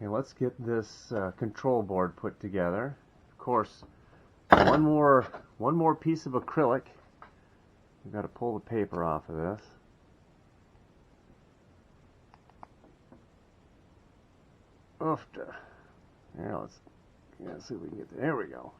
Okay, let's get this control board put together. Of course, one more piece of acrylic. We've got to pull the paper off of this. Oofta. Here, let's see if we can get there. There we go.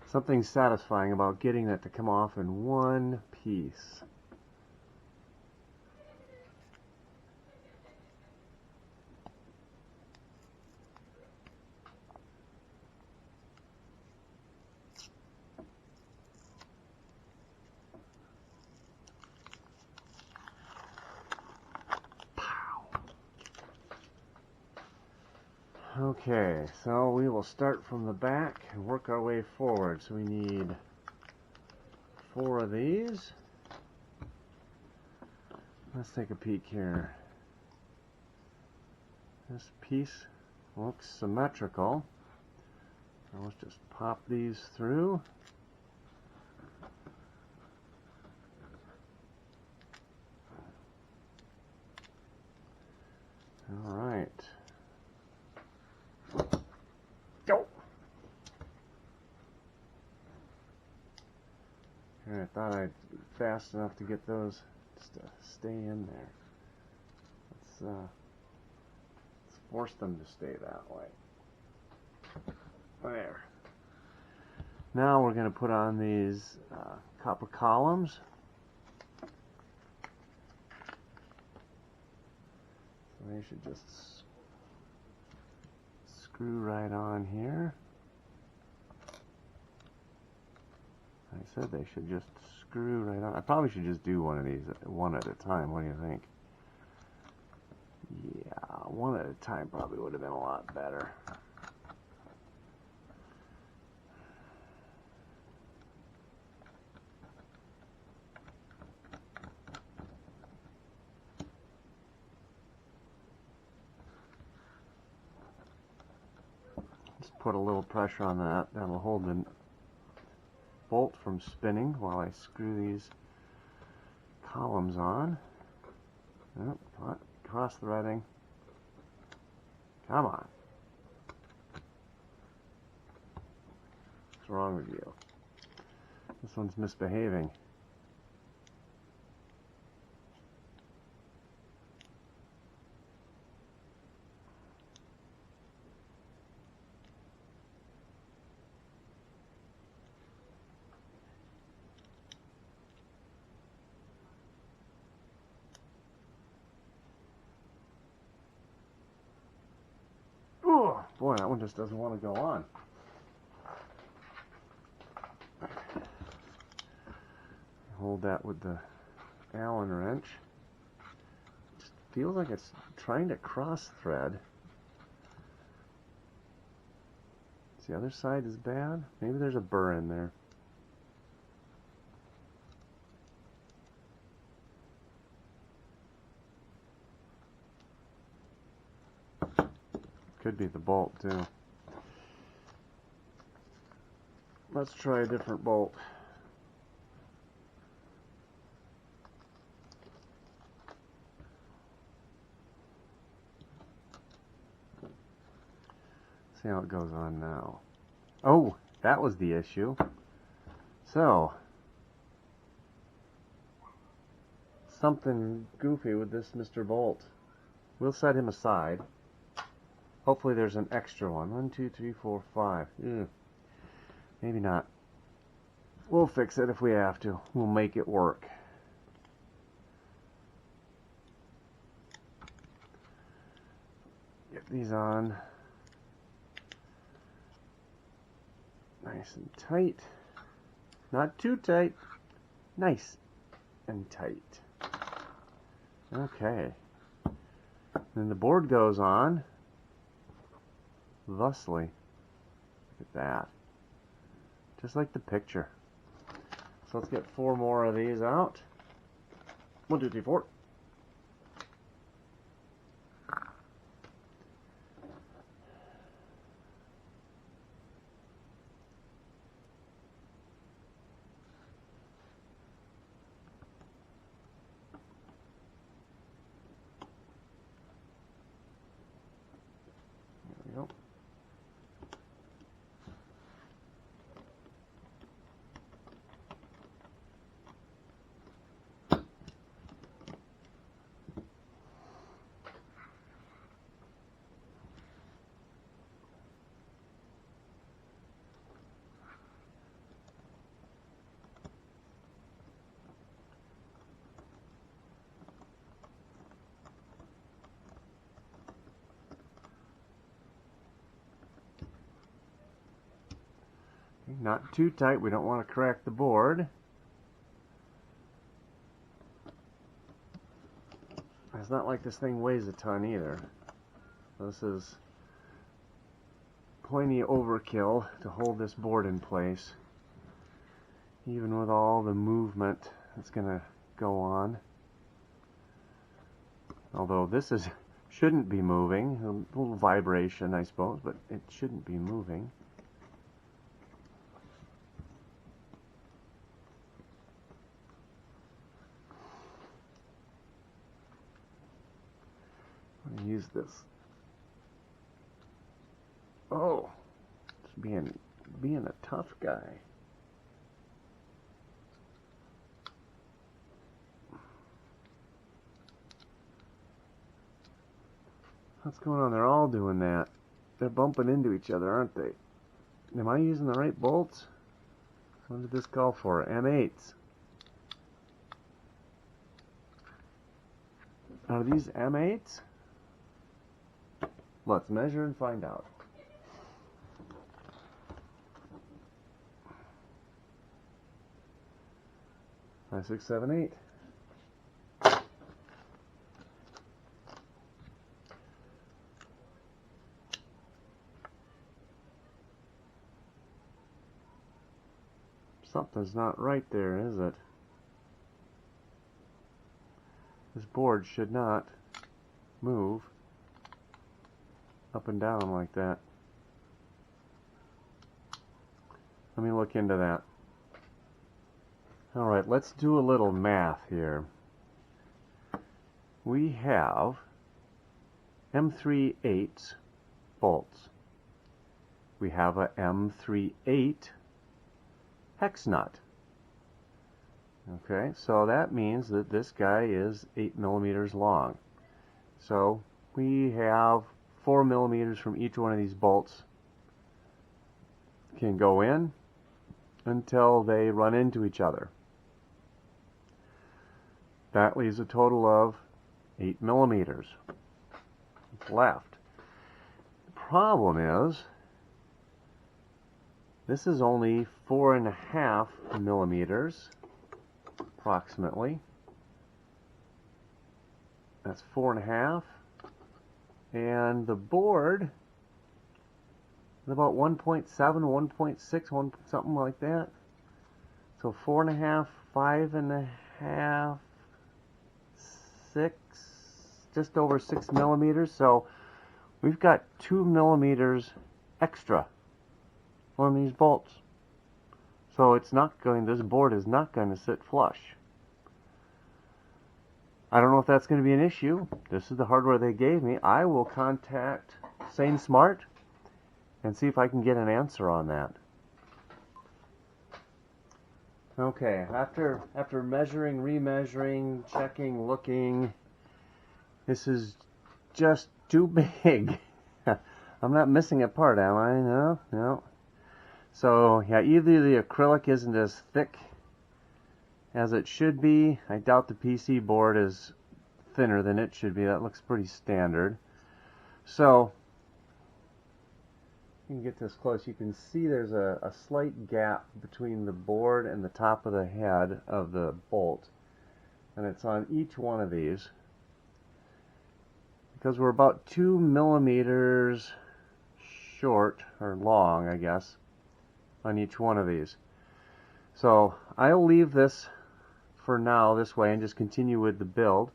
Something satisfying about getting that to come off in one piece. Okay, so we will start from the back and work our way forward. So we need 4 of these. Let's take a peek here. This piece looks symmetrical. So let's just pop these through. All right. Go. I thought I'd be fast enough to get those just to stay in there. Let's force them to stay that way. There. Now we're going to put on these copper columns. So they should just screw right on here. I said they should just screw right on. I probably should just do one of these one at a time. What do you think? Yeah, one at a time probably would have been a lot better. Just put a little pressure on that. That'll hold the bolt from spinning while I screw these columns on. Oh, cross threading. Come on. What's wrong with you? This one's misbehaving. Oh, boy, that one just doesn't want to go on. Hold that with the Allen wrench. It just feels like it's trying to cross thread. The other side is bad. Maybe there's a burr in there. Could be the bolt too. Let's try a different bolt. See how it goes on now. Oh, that was the issue. So, something goofy with this Mr. Bolt. We'll set him aside. Hopefully there's an extra one. 1, 2, 3, 4, 5. Maybe not. We'll fix it if we have to. We'll make it work. Get these on. Nice and tight. Not too tight. Nice and tight. Okay. Then the board goes on. Thusly. Look at that. Just like the picture. So let's get 4 more of these out. 1, 2, 3, 4. Okay, not too tight, we don't want to crack the board. It's not like this thing weighs a ton either. This is plenty overkill to hold this board in place, even with all the movement that's going to go on. Although this shouldn't be moving, a little vibration I suppose, but it shouldn't be moving. I'm going to use this. Oh, just being a tough guy. What's going on? They're all doing that. They're bumping into each other, aren't they? Am I using the right bolts? What did this call for? M8s. Are these M8s? Let's measure and find out. Five, 6, 7, 8. Something's not right there, is it? This board should not move up and down like that. Let me look into that. Alright, let's do a little math here. We have M3/8 bolts. We have a M3/8 hex nut. Okay, so that means that this guy is 8 millimeters long. So we have 4 millimeters from each one of these bolts can go in until they run into each other. That leaves a total of 8 millimeters left. The problem is this is only 4.5 millimeters approximately. That's 4.5, and the board is about 1.7, 1.6, something like that. So 4.5, 5.5, 6, just over 6 millimeters. So we've got 2 millimeters extra on these bolts. So it's not going, this board is not going to sit flush. I don't know if that's going to be an issue. This is the hardware they gave me. I will contact Sane Smart and see if I can get an answer on that. Okay, after measuring, remeasuring, checking, looking, this is just too big. I'm not missing a part, am I? No. So, yeah, either the acrylic isn't as thick as it should be. I doubt the PC board is thinner than it should be. That looks pretty standard. So, you can get this close. You can see there's a slight gap between the board and the top of the head of the bolt. And it's on each one of these. Because we're about 2 millimeters short, or long, I guess, on each one of these. So I'll leave this for now this way and just continue with the build,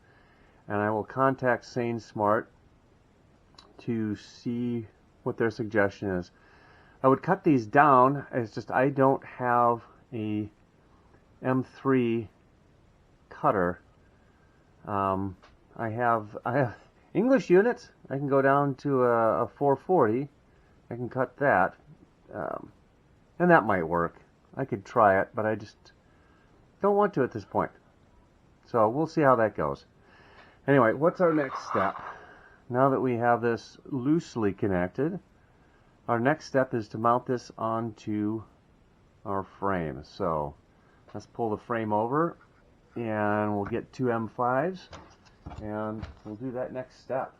and I will contact Sane Smart to see what their suggestion is. I would cut these down. It's just I don't have a M3 cutter. I have English units. I can go down to a 440. I can cut that. And that might work. I could try it, but I just don't want to at this point. So we'll see how that goes. Anyway, what's our next step? Now that we have this loosely connected, our next step is to mount this onto our frame. So let's pull the frame over, and we'll get two M5s, and we'll do that next step.